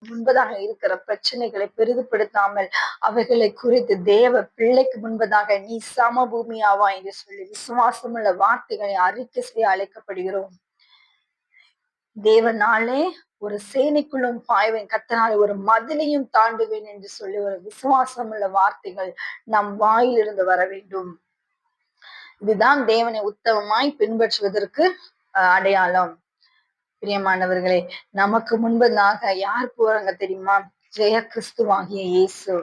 முன்பதாக இருக்கிற பிரச்சனைகளை பெரிதுபடுத்தாமல் அவைகளை குறித்து தேவ பிள்ளைக்கு முன்பதாக நீ சம பூமியாவா என்று சொல்லி விசுவாசமுள்ள வார்த்தைகளை அறிக்கை செய்ய அழைக்கப்படுகிறோம். தேவனாலே ஒரு சேனைக்குள்ளும் பாய்வேன், கர்த்தனாலே ஒரு மதிலையும் தாண்டுவேன் என்று சொல்லி ஒரு விசுவாசமுள்ள வார்த்தைகள் நம் வாயிலிருந்து வர வேண்டும். இதுதான் தேவனை உத்தமமாய் பின்பற்றுவதற்கு அடையாளம். பிரியமானவர்களே, நமக்கு முன்பதாக யார் போறாங்க தெரியுமா? ஜெய கிறிஸ்துவாகிய இயேசு.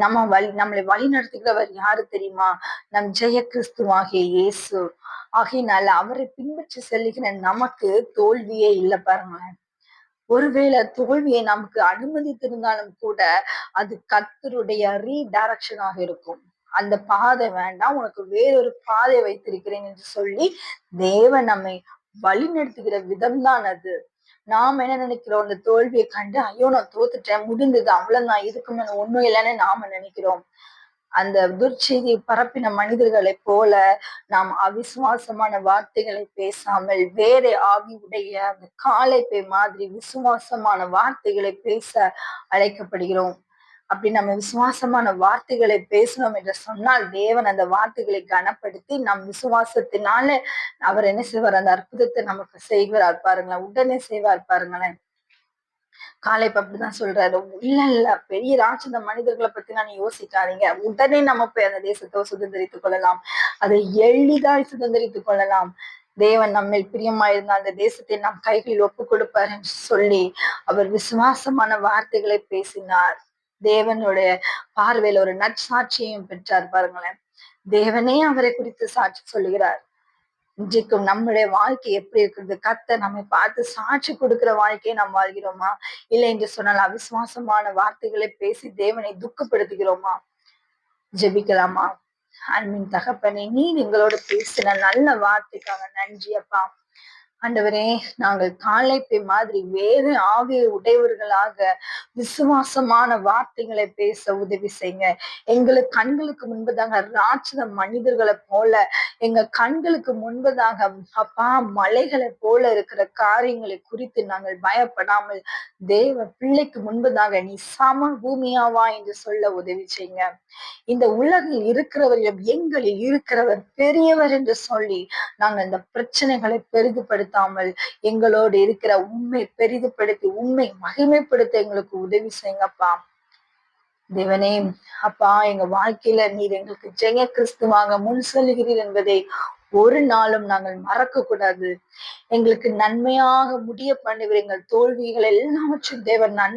நம்மளை வழி நடத்துகிறவர் யாரு தெரியுமா? நம் ஜெய கிறிஸ்துவாகிய இயேசு. ஆகையினால அவரை பின்பற்றி செல்லுகிற நமக்கு தோல்வியே இல்லை பாருங்களேன். ஒருவேளை தோல்வியை நமக்கு அனுமதித்திருந்தாலும் கூட அது கர்த்தருடைய ரீடைரக்ஷனாக இருக்கும். அந்த பாதை வேண்டாம், உனக்கு வேறொரு பாதை வைத்திருக்கிறேன் என்று சொல்லி தேவன் நம்மை வழி நடத்துகிற விதம் தான் அது. நாம என்ன நினைக்கிறோம்? அந்த தோல்வியை கண்டு ஐயோ நான் தோத்துட்டேன், முடிந்தது, அவ்வளவுதான், இதுக்கு மேல ஒண்ணும் இல்லைன்னு நாம நினைக்கிறோம். அந்த துர்ச்செய்தியை பரப்பின மனிதர்களை போல நாம் அவிசுவாசமான வார்த்தைகளை பேசாமல் வேற ஆவியுடைய அந்த காளைப்பை மாதிரி விசுவாசமான வார்த்தைகளை பேச அழைக்கப்படுகிறோம். அப்படி நம்ம விசுவாசமான வார்த்தைகளை பேசணும் என்று சொன்னால் தேவன் அந்த வார்த்தைகளை கனப்படுத்தி நம் விசுவாசத்தினால அவர் என்ன செய்வார்? அந்த அற்புதத்தை நமக்கு செய்வார் பாருங்களேன், உடனே செய்வார் பாருங்களேன். காலைப்பு அப்படிதான் சொல்றாரு. இல்ல பெரிய ராட்சத மனிதர்களை பத்தி நான் யோசிக்காதீங்க, உடனே நம்ம போய் அந்த தேசத்தை சுதந்திரித்துக் கொள்ளலாம், அதை எளிதாய் சுதந்திரித்துக் கொள்ளலாம். தேவன் நம்மை பிரியமாயிருந்த அந்த தேசத்தை நம் கைகளில் ஒப்பு கொடுப்பார் என்று சொல்லி அவர் விசுவாசமான வார்த்தைகளை பேசினார். தேவனுடைய பார்வையில ஒரு நற்சாட்சியையும் பெற்றார் பாருங்களேன். தேவனே அவரை குறித்து சாட்சி சொல்லுகிறார். இன்றைக்கும் நம்முடைய வாழ்க்கை எப்படி இருக்கிறது? கர்த்தர் நம்மை பார்த்து சாட்சி கொடுக்கிற வாழ்க்கையை நாம் வாழ்கிறோமா? இல்லை என்று சொன்னால் அவிசுவாசமான வார்த்தைகளை பேசி தேவனை துக்கப்படுத்துகிறோமா? ஜெபிக்கலாமா? அன்பின் தகப்பனே, நீர் எங்களோட பேசின நல்ல வார்த்தைக்காக நன்றி அப்பா. ஆண்டவரே, நாங்கள் காளைப்பை மாதிரி வேறு ஆவிய உடையவர்களாக விசுவாசமான வார்த்தைகளை பேச உதவி செய்யுங்க. எங்களுக்கு கண்களுக்கு முன்பதாக ராட்சத மனிதர்களை போல, எங்க கண்களுக்கு முன்பதாக அப்பா மலைகளை போல இருக்கிற காரியங்களை குறித்து நாங்கள் பயப்படாமல் தேவ பிள்ளைக்கு முன்பதாக நீ சம பூமியாவா என்று சொல்ல உதவி செய்யுங்க. இந்த உலகில் இருக்கிறவர்களும் எங்களில் இருக்கிறவர் பெரியவர் என்று சொல்லி நாங்கள் இந்த பிரச்சனைகளை பெரிதுபடுத்தாமல் எங்களோடு இருக்கிற உண்மை பெரிதுபடுத்தி உண்மை மகிமைப்படுத்த எங்களுக்கு உதவி செய்யுங்கப்பா. தேவனே அப்பா, எங்க வாழ்க்கையில நீர் எங்களுக்கு ஜெய கிறிஸ்துவாக முன் சொல்லுகிறீர் என்பதை ஒரு நாளும் நாங்கள் மறக்க கூடாது. எங்களுக்கு நன்மையாக முடிய பண்ணுவீர். எங்கள் தோல்விகள் எல்லாவற்றும் தேவன்